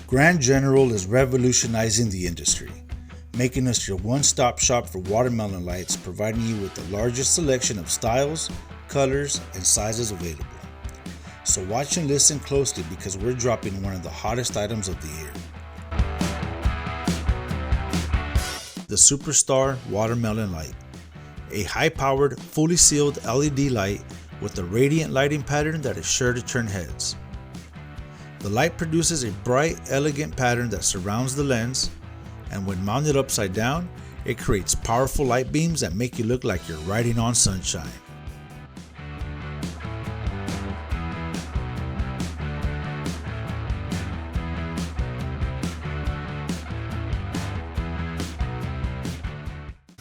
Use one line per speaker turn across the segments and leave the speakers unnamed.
Grand General is revolutionizing the industry, making us your one-stop shop for watermelon lights, providing you with the largest selection of styles, colors, and sizes available. So watch and listen closely because we're dropping one of the hottest items of the year. The Superstar Watermelon Light, a high-powered, fully sealed LED light with a radiant lighting pattern that is sure to turn heads. The light produces a bright, elegant pattern that surrounds the lens, and when mounted upside down, it creates powerful light beams that make you look like you're riding on sunshine.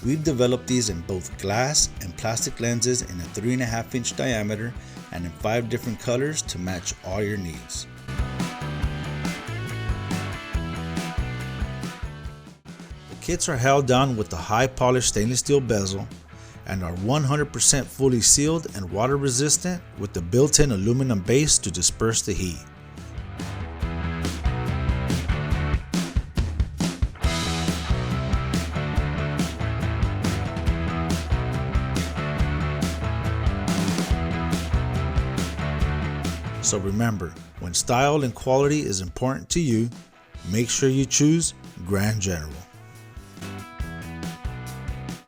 We've developed these in both glass and plastic lenses in a 3.5-inch diameter and in 5 different colors to match all your needs. The kits are held down with a high polished stainless steel bezel and are 100% fully sealed and water resistant with the built-in aluminum base to disperse the heat. So remember, when style and quality is important to you, make sure you choose Grand General.